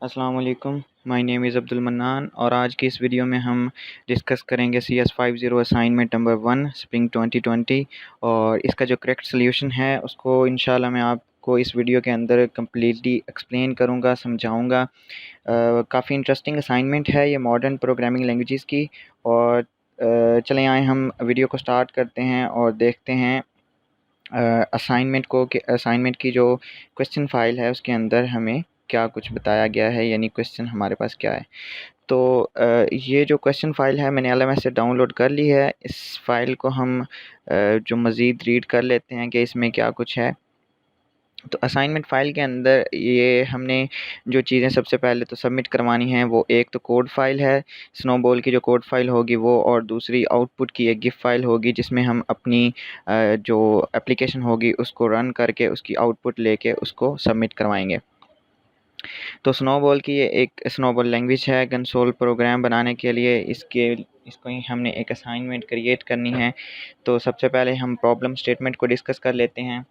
अस्सलाम वालेकुम। My name is Abdul mannan और आज की इस वीडियो में हम डिस्कस करेंगे CS50 असाइनमेंट नंबर 1 स्प्रिंग 2020 और इसका जो करेक्ट सॉल्यूशन है उसको इंशाल्लाह मैं आपको इस वीडियो के अंदर कम्प्लीटली एक्सप्लेन करूँगा, समझाऊँगा। काफ़ी इंटरेस्टिंग असाइनमेंट है ये मॉडर्न प्रोग्रामिंग लैंग्वेजेस की। और चलें आए हम वीडियो को स्टार्ट करते हैं और देखते हैं असाइनमेंट को कि असाइनमेंट की जो क्वेश्चन फ़ाइल है उसके अंदर हमें क्या कुछ बताया गया है, यानी क्वेश्चन हमारे पास क्या है। तो ये जो क्वेश्चन फ़ाइल है मैंने LMS से डाउनलोड कर ली है। इस फ़ाइल को हम जो मज़ीद रीड कर लेते हैं कि इसमें क्या कुछ है। तो असाइनमेंट फ़ाइल के अंदर ये हमने जो चीज़ें सबसे पहले तो सबमिट करवानी हैं वो एक तो कोड फ़ाइल है, स्नोबॉल की जो कोड फ़ाइल होगी वो, और दूसरी आउटपुट की एक गिफ फ़ाइल होगी जिसमें हम अपनी जो एप्लीकेशन होगी उसको रन करके उसकी आउटपुट लेके उसको सबमिट करवाएंगे। तो स्नोबॉल की ये एक स्नोबॉल लैंग्वेज है कंसोल प्रोग्राम बनाने के लिए। इसको ही हमने एक असाइनमेंट क्रिएट करनी है। तो सबसे पहले हम प्रॉब्लम स्टेटमेंट को डिस्कस कर लेते हैं।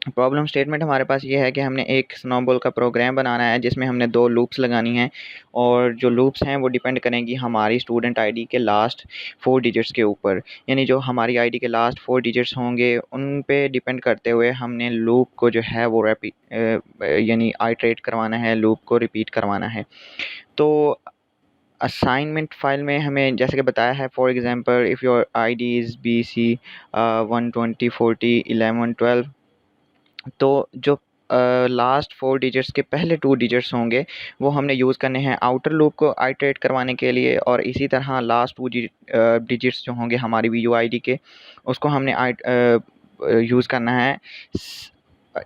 प्रॉब्लम स्टेटमेंट हमारे पास ये है कि हमने एक स्नोबॉल का प्रोग्राम बनाना है जिसमें हमने 2 लूप्स लगानी हैं, और जो लूप्स हैं वो डिपेंड करेंगी हमारी स्टूडेंट आईडी के लास्ट 4 डिजिट्स के ऊपर। यानी जो हमारी आईडी के लास्ट 4 डिजिट्स होंगे उन पे डिपेंड करते हुए हमने लूप को जो है वो यानी आइटरेट करवाना है, लूप को रिपीट करवाना है। तो असाइनमेंट फ़ाइल में हमें जैसे कि बताया है, for example if your ID is BC 120 40 11 12, तो जो लास्ट 4 डिजिट्स के पहले 2 डिजिट्स होंगे वो हमने यूज़ करने हैं आउटर लूप को आइटरेट करवाने के लिए, और इसी तरह लास्ट 2 डिजिट्स जो होंगे हमारी VUID के उसको हमने यूज़ करना है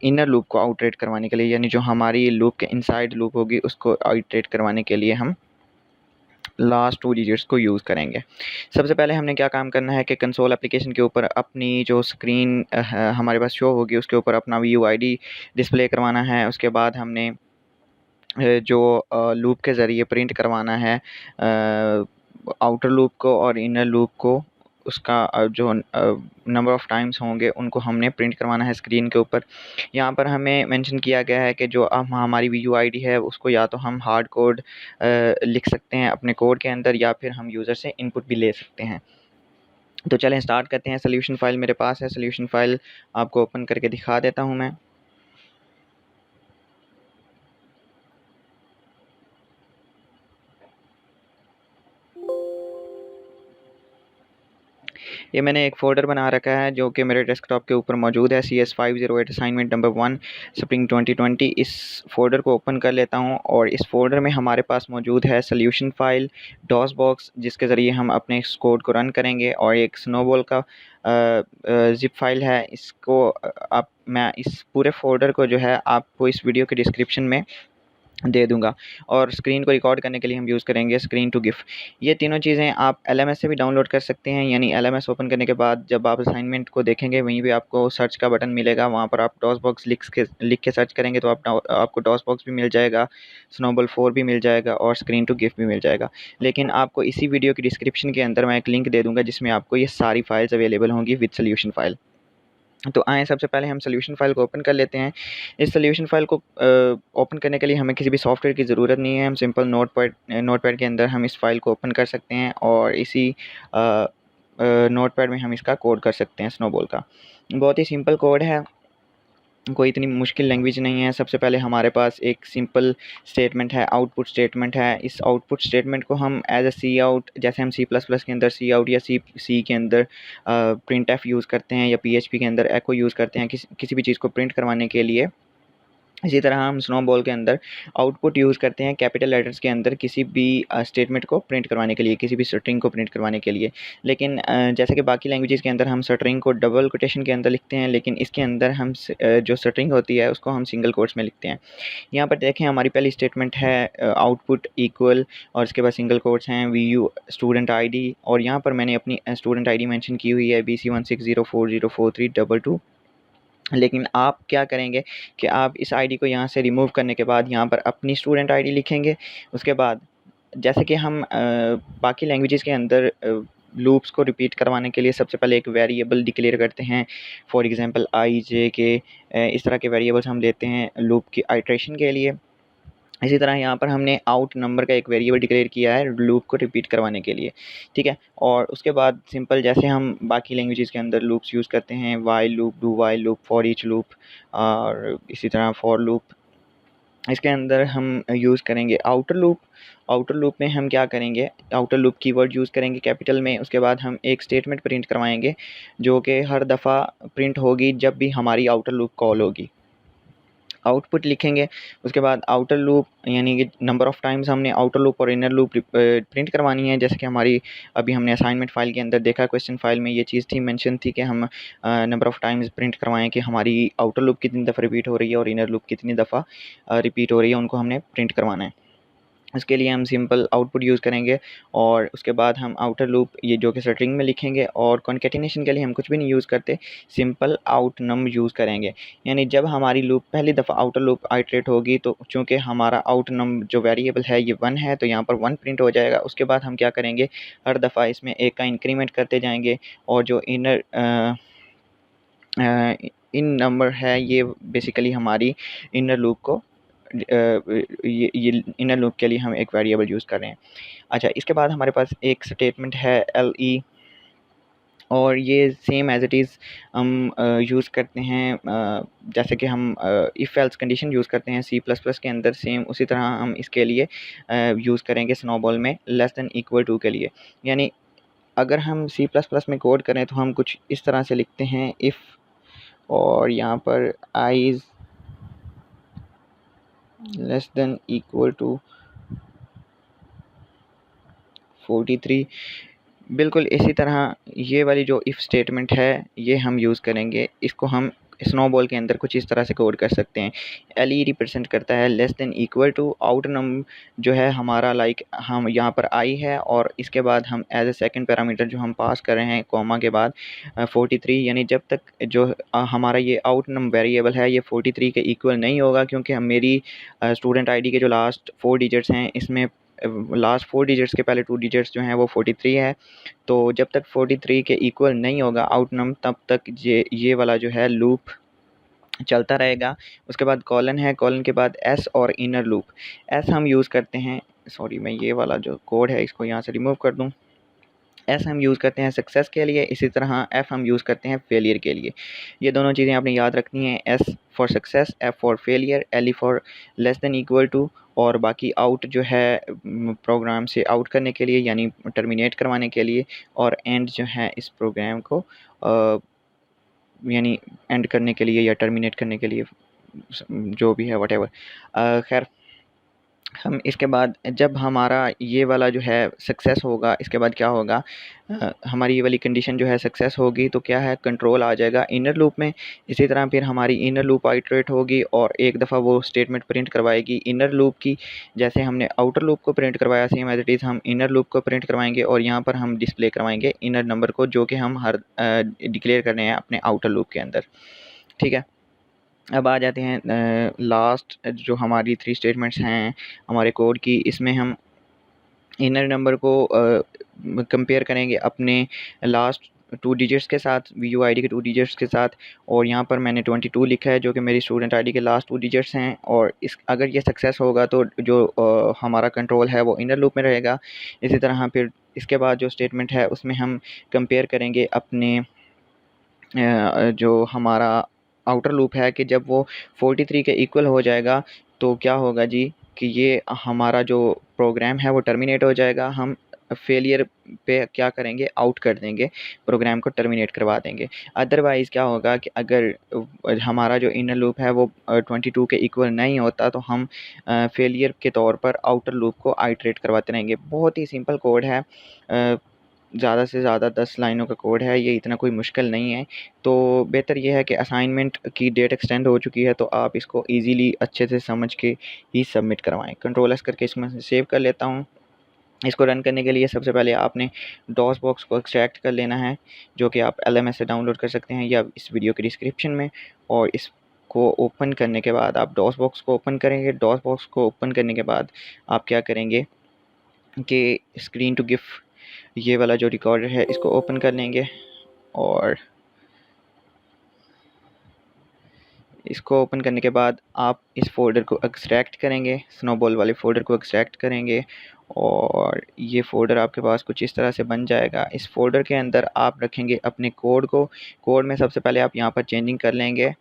इनर लूप को आउटरेट करवाने के लिए, यानी जो हमारी लूप के इनसाइड लूप होगी उसको आइटरेट करवाने के लिए हम लास्ट 2 डिजिट्स को यूज़ करेंगे। सबसे पहले हमने क्या काम करना है कि कंसोल एप्लीकेशन के ऊपर अपनी जो स्क्रीन हमारे पास शो होगी उसके ऊपर अपना VUID डिस्प्ले करवाना है। उसके बाद हमने जो लूप के ज़रिए प्रिंट करवाना है आउटर लूप को और इनर लूप को, उसका जो नंबर ऑफ़ टाइम्स होंगे उनको हमने प्रिंट करवाना है स्क्रीन के ऊपर। यहाँ पर हमें मेंशन किया गया है कि जो हमारी VUID है उसको या तो हम हार्ड कोड लिख सकते हैं अपने कोड के अंदर, या फिर हम यूज़र से इनपुट भी ले सकते हैं। तो चलें स्टार्ट करते हैं। सॉल्यूशन फ़ाइल मेरे पास है, सॉल्यूशन फ़ाइल आपको ओपन करके दिखा देता हूँ मैं। ये मैंने एक फ़ोल्डर बना रखा है जो कि मेरे डेस्कटॉप के ऊपर मौजूद है, CS508 असाइनमेंट नंबर 1 स्प्रिंग 2020। इस फ़ोल्डर को ओपन कर लेता हूँ और इस फ़ोल्डर में हमारे पास मौजूद है सॉल्यूशन फ़ाइल, डॉसबॉक्स, जिसके ज़रिए हम अपने इस कोड को रन करेंगे, और एक स्नोबॉल का ज़िप फ़ाइल है। इसको आप मैं इस पूरे फ़ोल्डर को जो है आपको इस वीडियो के डिस्क्रिप्शन में दे दूँगा, और स्क्रीन को रिकॉर्ड करने के लिए हम यूज़ करेंगे स्क्रीन टू गिफ। ये तीनों चीज़ें आप LMS से भी डाउनलोड कर सकते हैं, यानी LMS ओपन करने के बाद जब आप असाइनमेंट को देखेंगे वहीं पे आपको सर्च का बटन मिलेगा, वहाँ पर आप डॉसबॉक्स लिख के सर्च करेंगे तो आपको डॉसबॉक्स भी मिल जाएगा, स्नोबॉल 4 भी मिल जाएगा और स्क्रीन टू गिफ भी मिल जाएगा। लेकिन आपको इसी वीडियो की डिस्क्रिप्शन के अंदर मैं एक लिंक दे दूँगा जिसमें आपको ये सारी फाइल्स अवेलेबल होंगी विद सॉल्यूशन फ़ाइल। तो आएँ सबसे पहले हम सॉल्यूशन फ़ाइल को ओपन कर लेते हैं। इस सॉल्यूशन फ़ाइल को ओपन करने के लिए हमें किसी भी सॉफ्टवेयर की ज़रूरत नहीं है। हम सिंपल नोटपैड के अंदर हम इस फ़ाइल को ओपन कर सकते हैं और इसी नोटपैड में हम इसका कोड कर सकते हैं स्नोबॉल का। बहुत ही सिंपल कोड है, कोई इतनी मुश्किल लैंग्वेज नहीं है। सबसे पहले हमारे पास एक सिंपल स्टेटमेंट है, आउटपुट स्टेटमेंट है। इस आउटपुट स्टेटमेंट को हम एज अ सी आउट, जैसे हम C++ के अंदर सी आउट या सी के अंदर प्रिंटफ यूज़ करते हैं, या PHP के अंदर एको यूज़ करते हैं किसी भी चीज़ को प्रिंट करवाने के लिए, इसी तरह हम स्नोबॉल के अंदर आउटपुट यूज़ करते हैं कैपिटल लेटर्स के अंदर किसी भी स्टेटमेंट को प्रिंट करवाने के लिए, किसी भी स्ट्रिंग को प्रिंट करवाने के लिए। लेकिन जैसे कि बाकी लैंग्वेजेस के अंदर हम स्ट्रिंग को डबल कोटेशन के अंदर लिखते हैं, लेकिन इसके अंदर हम जो स्ट्रिंग होती है उसको हम सिंगल कोट्स में लिखते हैं। यहाँ पर देखें हमारी पहली स्टेटमेंट है आउटपुट इक्वल, और इसके बाद सिंगल कोट्स हैं VU स्टूडेंट ID, और यहाँ पर मैंने अपनी स्टूडेंट ID मेंशन की हुई है BC160404322। लेकिन आप क्या करेंगे कि आप इस आईडी को यहाँ से रिमूव करने के बाद यहाँ पर अपनी स्टूडेंट आईडी लिखेंगे। उसके बाद जैसे कि हम बाकी लैंग्वेजेस के अंदर लूप्स को रिपीट करवाने के लिए सबसे पहले एक वेरिएबल डिक्लेयर करते हैं, for example I J K, इस तरह के वेरिएबल्स हम लेते हैं लूप की आइट्रेशन के लिए। इसी तरह यहाँ पर हमने आउट नंबर का एक वेरिएबल डिक्लेयर किया है लूप को रिपीट करवाने के लिए, ठीक है। और उसके बाद सिंपल जैसे हम बाकी लैंग्वेजेस के अंदर लूप्स यूज़ करते हैं, while loop, do while loop, for each loop और इसी तरह फॉर लूप, इसके अंदर हम यूज़ करेंगे आउटर लूप। आउटर लूप में हम क्या करेंगे, आउटर लूप कीवर्ड यूज़ करेंगे कैपिटल में, उसके बाद हम एक स्टेटमेंट प्रिंट करवाएंगे जो कि हर दफ़ा प्रिंट होगी जब भी हमारी आउटर लूप कॉल होगी। आउटपुट लिखेंगे, उसके बाद आउटर लूप यानी कि नंबर ऑफ़ टाइम्स हमने आउटर लूप और इनर लूप प्रिंट करवानी है। जैसे कि हमारी अभी हमने असाइनमेंट फ़ाइल के अंदर देखा, क्वेश्चन फ़ाइल में ये चीज़ थी, मेंशन थी कि हम नंबर ऑफ़ टाइम्स प्रिंट करवाएं कि हमारी आउटर लूप कितनी दफ़ा रिपीट हो रही है और इनर लूप कितनी दफ़ा रिपीट हो रही है, उनको हमने प्रिंट करवाना है। इसके लिए हम सिंपल आउटपुट यूज़ करेंगे और उसके बाद हम आउटर लूप ये जो कि स्ट्रिंग में लिखेंगे और कॉन्केटिनेशन के लिए हम कुछ भी नहीं यूज़ करते, सिंपल आउट नम यूज़ करेंगे। यानी जब हमारी लूप पहली दफ़ा आउटर लूप आइटरेट होगी तो चूँकि हमारा आउट नम जो वेरिएबल है ये 1 है, तो यहाँ पर 1 प्रिंट हो जाएगा। उसके बाद हम क्या करेंगे, हर दफ़ा इसमें 1 का इंक्रीमेंट करते जाएंगे और जो इन नंबर है ये बेसिकली हमारी इनर लूप को ये इनर लूप के लिए हम एक वेरिएबल यूज़ कर रहे हैं। अच्छा, इसके बाद हमारे पास एक स्टेटमेंट है LE और ये सेम एज़ इट इज़ हम यूज़ करते हैं जैसे कि हम इफ़ एल्स कंडीशन यूज़ करते हैं सी प्लस प्लस के अंदर, सेम उसी तरह हम इसके लिए यूज़ करेंगे स्नोबॉल में लेस देन इक्वल टू के लिए। यानी अगर हम सी प्लस प्लस में कोड करें तो हम कुछ इस तरह से लिखते हैं, इफ़ और यहाँ पर I is less than equal to 43। बिल्कुल इसी तरह ये वाली जो इफ़ स्टेटमेंट है ये हम यूज़ करेंगे, इसको हम स्नोबॉल के अंदर कुछ इस तरह से कोड कर सकते हैं। LE रिप्रेजेंट करता है less than equal to, out नम जो है हमारा लाइक हम यहाँ पर I है और इसके बाद हम एज ए सेकंड पैरामीटर जो हम पास कर रहे हैं कॉमा के बाद 43, यानी जब तक जो हमारा ये आउट नम वेरिएबल है ये 43 के इक्वल नहीं होगा, क्योंकि मेरी स्टूडेंट ID के जो लास्ट 4 डिजिट्स हैं इसमें लास्ट 4 डिजिट्स के पहले 2 डिजिट्स जो हैं वो 43 है। तो जब तक 43 के इक्वल नहीं होगा आउट नम, तब तक ये वाला जो है लूप चलता रहेगा। उसके बाद कॉलन है, कॉलन के बाद S और इनर लूप। S हम यूज़ करते हैं, सॉरी मैं ये वाला जो कोड है इसको यहाँ से रिमूव कर दूँ। S हम यूज़ करते हैं सक्सेस के लिए, इसी तरह F हम यूज़ करते हैं फेलियर के लिए। ये दोनों चीज़ें आपने याद रखनी है, S for success, F for failure, LE for less than equal to, और बाकी आउट जो है प्रोग्राम से आउट करने के लिए यानी टर्मिनेट करवाने के लिए, और एंड जो है इस प्रोग्राम को यानी एंड करने के लिए या टर्मिनेट करने के लिए, जो भी है व्हाटएवर। खैर हम इसके बाद जब हमारा ये वाला जो है सक्सेस होगा, इसके बाद क्या होगा, हमारी ये वाली कंडीशन जो है सक्सेस होगी तो क्या है, कंट्रोल आ जाएगा इनर लूप में। इसी तरह फिर हमारी इनर लूप आइटरेट होगी और एक दफ़ा वो स्टेटमेंट प्रिंट करवाएगी इनर लूप की। जैसे हमने आउटर लूप को प्रिंट करवाया सेम एज इट इज़ हम इनर लूप को प्रिंट करवाएंगे और यहाँ पर हम डिस्प्ले करवाएंगे इनर नंबर को, जो कि हम हर डिक्लेयर कर रहे हैं अपने आउटर लूप के अंदर, ठीक है। अब आ जाते हैं लास्ट जो हमारी 3 स्टेटमेंट्स हैं हमारे कोड की, इसमें हम इनर नंबर को कंपेयर करेंगे अपने लास्ट 2 डिजिट्स के साथ, VUID के 2 डिजिट्स के साथ, और यहाँ पर मैंने 22 लिखा है जो कि मेरी स्टूडेंट ID के लास्ट 2 डिजिट्स हैं। और इस अगर ये सक्सेस होगा तो जो हमारा कंट्रोल है वो इनर लूप में रहेगा। इसी तरह फिर इसके बाद जो स्टेटमेंट है उसमें हम कंपेयर करेंगे अपने जो हमारा आउटर लूप है कि जब वो 43 के इक्वल हो जाएगा तो क्या होगा जी, कि ये हमारा जो प्रोग्राम है वो टर्मिनेट हो जाएगा। हम फेलियर पे क्या करेंगे, आउट कर देंगे, प्रोग्राम को टर्मिनेट करवा देंगे। अदरवाइज़ क्या होगा कि अगर हमारा जो इनर लूप है वो 22 के इक्वल नहीं होता तो हम फेलियर के तौर पर आउटर लूप को आइटरेट करवाते रहेंगे। बहुत ही सिंपल कोड है, ज़्यादा से ज़्यादा 10 लाइनों का कोड है, ये इतना कोई मुश्किल नहीं है। तो बेहतर ये है कि असाइनमेंट की डेट एक्सटेंड हो चुकी है तो आप इसको ईज़िली अच्छे से समझ के ही सबमिट करवाएँ। कंट्रोल एस करके इसको मैं सेव कर लेता हूँ। इसको रन करने के लिए सबसे पहले आपने डॉस बॉक्स को एक्सट्रैक्ट कर लेना है, जो कि आप LMS से डाउनलोड कर सकते हैं या इस वीडियो के डिस्क्रिप्शन में। और इसको ओपन करने के बाद आप डॉस बॉक्स को ओपन करेंगे। डॉस बॉक्स को ओपन करने के बाद आप क्या करेंगे कि स्क्रीन टू गिफ ये वाला जो रिकॉर्डर है इसको ओपन कर लेंगे और इसको ओपन करने के बाद आप इस फ़ोल्डर को एक्सट्रैक्ट करेंगे, स्नोबॉल वाले फ़ोल्डर को एक्सट्रैक्ट करेंगे और ये फ़ोल्डर आपके पास कुछ इस तरह से बन जाएगा। इस फ़ोल्डर के अंदर आप रखेंगे अपने कोड को। कोड में सबसे पहले आप यहाँ पर चेंजिंग कर लेंगे।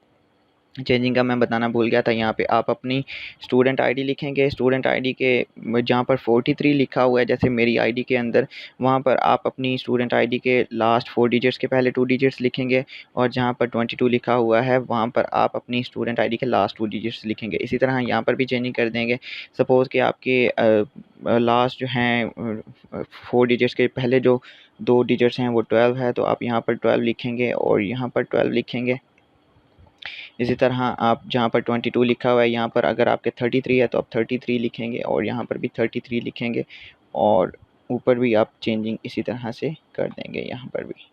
चेंजिंग का मैं बताना भूल गया था, यहाँ पे आप अपनी स्टूडेंट आईडी लिखेंगे। स्टूडेंट आईडी के जहाँ पर 43 लिखा हुआ है जैसे मेरी आईडी के अंदर, वहाँ पर आप अपनी स्टूडेंट आईडी के लास्ट 4 डिजिट्स के पहले 2 डिजिट्स लिखेंगे और जहाँ पर 22 लिखा हुआ है वहाँ पर आप अपनी स्टूडेंट आईडी के लास्ट 2 डिजिट्स लिखेंगे। इसी तरह यहाँ पर भी चेंजिंग कर देंगे। सपोज़ कि आपके लास्ट जो हैं 4 डिजिट्स के पहले जो 2 डिजिट्स हैं वो 12 है, तो आप यहाँ पर 12 लिखेंगे और यहाँ पर 12 लिखेंगे। इसी तरह आप जहाँ पर 22 लिखा हुआ है यहाँ पर अगर आपके 33 है तो आप 33 लिखेंगे और यहाँ पर भी 33 लिखेंगे और ऊपर भी आप चेंजिंग इसी तरह से कर देंगे। यहाँ पर भी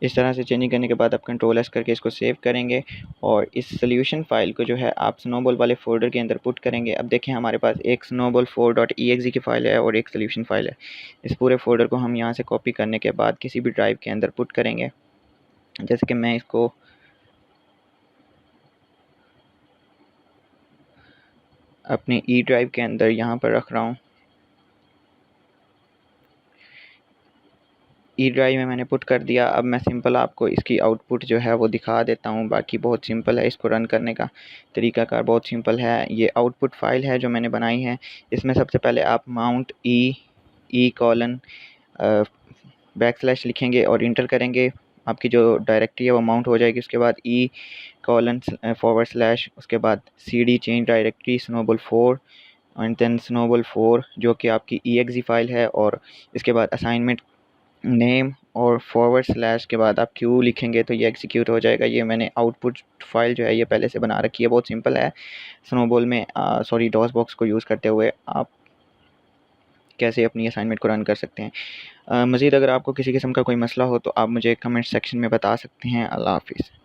इस तरह से चेंजिंग करने के बाद आप कंट्रोल एस करके इसको सेव करेंगे और इस सोल्यूशन फाइल को जो है आप स्नोबॉल वाले फ़ोल्डर के अंदर पुट करेंगे। अब देखें हमारे पास एक snowball4.exe की फ़ाइल है और एक सोल्यूशन फाइल है। इस पूरे फ़ोल्डर को हम यहाँ से कॉपी करने के बाद किसी भी ड्राइव के अंदर पुट करेंगे। जैसे कि मैं इसको अपने ई ड्राइव के अंदर यहाँ पर रख रहा हूँ। ई ड्राइव में मैंने पुट कर दिया। अब मैं सिंपल आपको इसकी आउटपुट जो है वो दिखा देता हूँ। बाकी बहुत सिंपल है, इसको रन करने का तरीकाकार बहुत सिंपल है। ये आउटपुट फाइल है जो मैंने बनाई है। इसमें सबसे पहले आप माउंट ई कॉलन बैकस्लैश लिखेंगे और इंटर करेंगे। आपकी जो डायरेक्टरी है वो माउंट हो जाएगी। उसके बाद ई कॉलन / उसके बाद cd change directory snowball4 and then snowball4 जो कि आपकी exe फाइल है और इसके बाद असाइनमेंट नेम और / के बाद आप क्यू लिखेंगे तो ये एग्जीक्यूट हो जाएगा। ये मैंने आउटपुट फाइल जो है ये पहले से बना रखी है, बहुत सिंपल है। स्नोबॉल में डॉस बॉक्स को यूज़ करते हुए आप कैसे अपनी असाइनमेंट को रन कर सकते हैं। मज़ीद अगर आपको किसी किस्म का कोई मसला हो तो आप मुझे कमेंट सेक्शन में बता सकते हैं। अल्लाह हाफ़िज़।